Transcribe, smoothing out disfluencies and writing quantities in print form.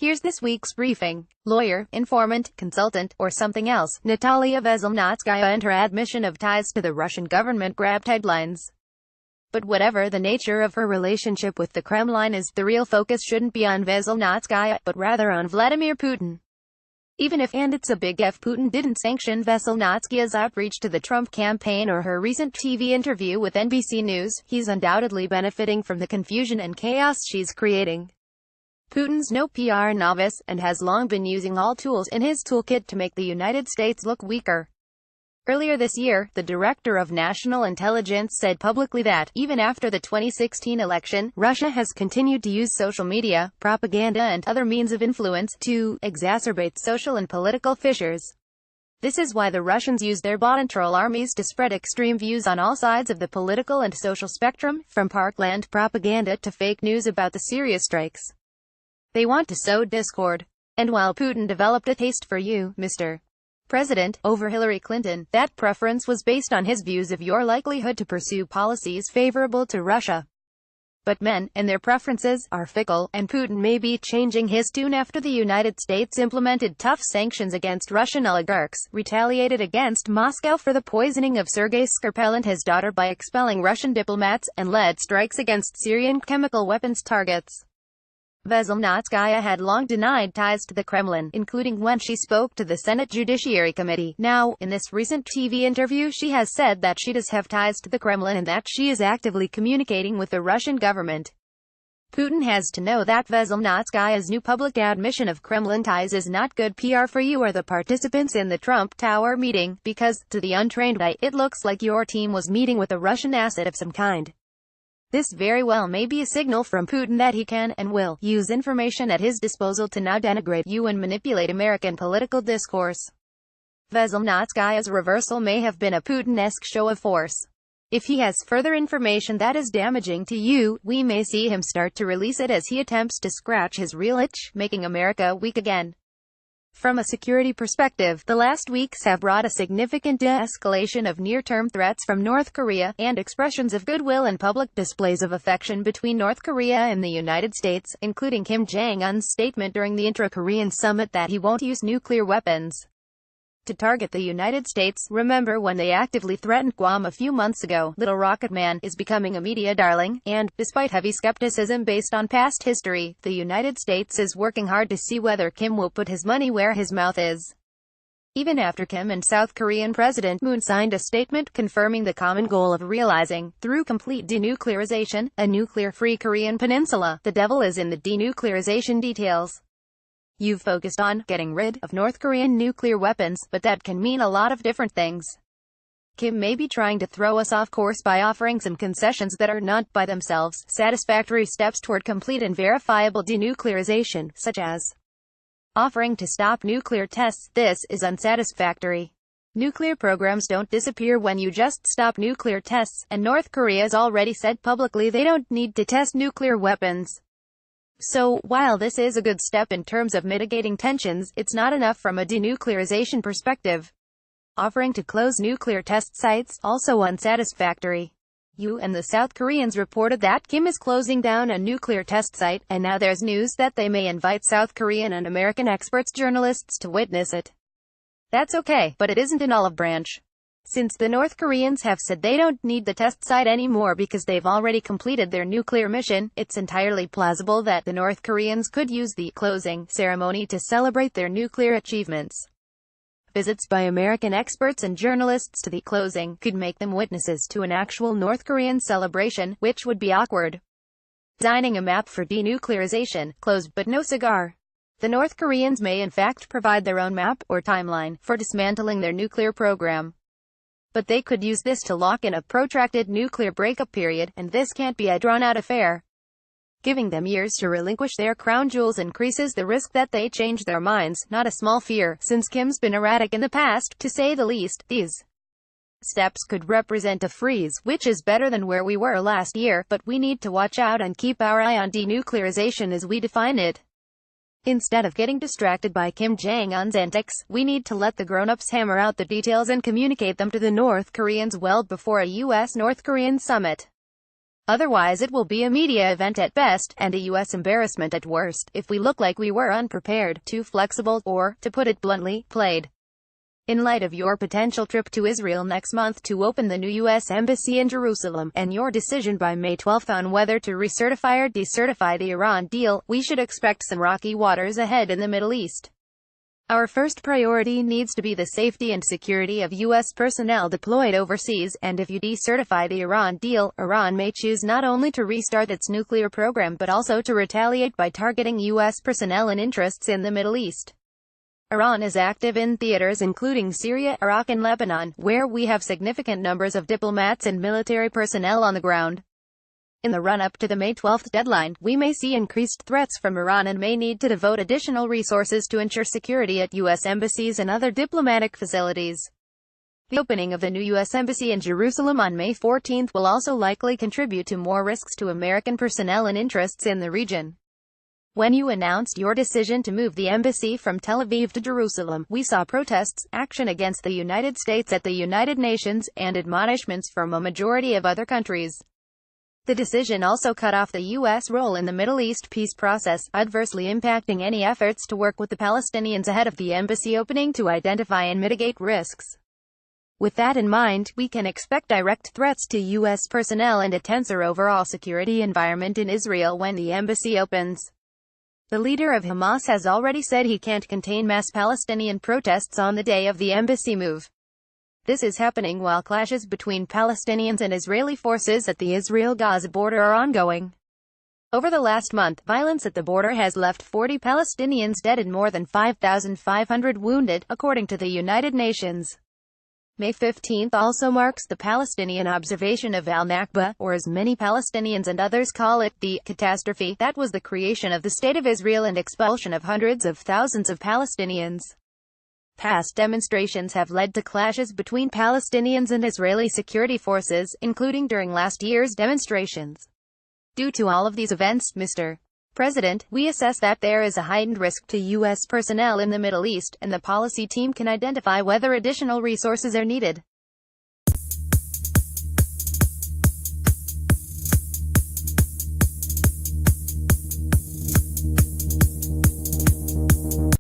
Here's this week's briefing. Lawyer, informant, consultant, or something else, Natalia Veselnitskaya and her admission of ties to the Russian government grabbed headlines. But whatever the nature of her relationship with the Kremlin is, the real focus shouldn't be on Veselnitskaya, but rather on Vladimir Putin. Even if, and it's a big if, Putin didn't sanction Veselnitskaya's outreach to the Trump campaign or her recent TV interview with NBC News, he's undoubtedly benefiting from the confusion and chaos she's creating. Putin's no PR novice, and has long been using all tools in his toolkit to make the United States look weaker. Earlier this year, the Director of National Intelligence said publicly that, even after the 2016 election, Russia has continued to use social media, propaganda and other means of influence to exacerbate social and political fissures. This is why the Russians use their bot and troll armies to spread extreme views on all sides of the political and social spectrum, from parkland propaganda to fake news about the Syria strikes. They want to sow discord. And while Putin developed a taste for you, Mr. President, over Hillary Clinton, that preference was based on his views of your likelihood to pursue policies favorable to Russia. But men, and their preferences, are fickle, and Putin may be changing his tune after the United States implemented tough sanctions against Russian oligarchs, retaliated against Moscow for the poisoning of Sergei Skripal and his daughter by expelling Russian diplomats, and led strikes against Syrian chemical weapons targets. Veselnitskaya had long denied ties to the Kremlin, including when she spoke to the Senate Judiciary Committee. Now, in this recent TV interview, she has said that she does have ties to the Kremlin and that she is actively communicating with the Russian government. Putin has to know that Veselnitskaya's new public admission of Kremlin ties is not good PR for you or the participants in the Trump Tower meeting, because, to the untrained eye, it looks like your team was meeting with a Russian asset of some kind. This very well may be a signal from Putin that he can, and will, use information at his disposal to now denigrate you and manipulate American political discourse. Veselnitskaya's reversal may have been a Putin-esque show of force. If he has further information that is damaging to you, we may see him start to release it as he attempts to scratch his real itch, making America weak again. From a security perspective, the last weeks have brought a significant de-escalation of near-term threats from North Korea, and expressions of goodwill and public displays of affection between North Korea and the United States, including Kim Jong-un's statement during the intra-Korean summit that he won't use nuclear weapons to target the United States. Remember when they actively threatened Guam a few months ago? Little Rocket Man is becoming a media darling, and, despite heavy skepticism based on past history, the United States is working hard to see whether Kim will put his money where his mouth is. Even after Kim and South Korean President Moon signed a statement confirming the common goal of realizing, through complete denuclearization, a nuclear-free Korean peninsula, the devil is in the denuclearization details. You've focused on getting rid of North Korean nuclear weapons, but that can mean a lot of different things. Kim may be trying to throw us off course by offering some concessions that are not, by themselves, satisfactory steps toward complete and verifiable denuclearization, such as offering to stop nuclear tests. This is unsatisfactory. Nuclear programs don't disappear when you just stop nuclear tests, and North Korea's already said publicly they don't need to test nuclear weapons. So, while this is a good step in terms of mitigating tensions, it's not enough from a denuclearization perspective. Offering to close nuclear test sites, also unsatisfactory. You and the South Koreans reported that Kim is closing down a nuclear test site, and now there's news that they may invite South Korean and American experts journalists to witness it. That's okay, but it isn't an olive branch. Since the North Koreans have said they don't need the test site anymore because they've already completed their nuclear mission, it's entirely plausible that the North Koreans could use the closing ceremony to celebrate their nuclear achievements. Visits by American experts and journalists to the closing could make them witnesses to an actual North Korean celebration, which would be awkward. Designing a map for denuclearization, closed but no cigar. The North Koreans may in fact provide their own map, or timeline, for dismantling their nuclear program. But they could use this to lock in a protracted nuclear breakup period, and this can't be a drawn-out affair. Giving them years to relinquish their crown jewels increases the risk that they change their minds, not a small fear, since Kim's been erratic in the past, to say the least. These steps could represent a freeze, which is better than where we were last year, but we need to watch out and keep our eye on denuclearization as we define it. Instead of getting distracted by Kim Jong-un's antics, we need to let the grown-ups hammer out the details and communicate them to the North Koreans well before a U.S.-North Korean summit. Otherwise it will be a media event at best, and a U.S. embarrassment at worst, if we look like we were unprepared, too flexible, or, to put it bluntly, played. In light of your potential trip to Israel next month to open the new U.S. Embassy in Jerusalem, and your decision by May 12 on whether to recertify or decertify the Iran deal, we should expect some rocky waters ahead in the Middle East. Our first priority needs to be the safety and security of U.S. personnel deployed overseas, and if you decertify the Iran deal, Iran may choose not only to restart its nuclear program but also to retaliate by targeting U.S. personnel and interests in the Middle East. Iran is active in theaters including Syria, Iraq and Lebanon, where we have significant numbers of diplomats and military personnel on the ground. In the run-up to the May 12 deadline, we may see increased threats from Iran and may need to devote additional resources to ensure security at U.S. embassies and other diplomatic facilities. The opening of the new U.S. Embassy in Jerusalem on May 14 will also likely contribute to more risks to American personnel and interests in the region. When you announced your decision to move the embassy from Tel Aviv to Jerusalem, we saw protests, action against the United States at the United Nations, and admonishments from a majority of other countries. The decision also cut off the U.S. role in the Middle East peace process, adversely impacting any efforts to work with the Palestinians ahead of the embassy opening to identify and mitigate risks. With that in mind, we can expect direct threats to U.S. personnel and a tenser overall security environment in Israel when the embassy opens. The leader of Hamas has already said he can't contain mass Palestinian protests on the day of the embassy move. This is happening while clashes between Palestinians and Israeli forces at the Israel-Gaza border are ongoing. Over the last month, violence at the border has left 40 Palestinians dead and more than 5,500 wounded, according to the United Nations. May 15 also marks the Palestinian observation of al-Nakba, or as many Palestinians and others call it, the catastrophe that was the creation of the State of Israel and expulsion of hundreds of thousands of Palestinians. Past demonstrations have led to clashes between Palestinians and Israeli security forces, including during last year's demonstrations. Due to all of these events, Mr. President, we assess that there is a heightened risk to U.S. personnel in the Middle East, and the policy team can identify whether additional resources are needed.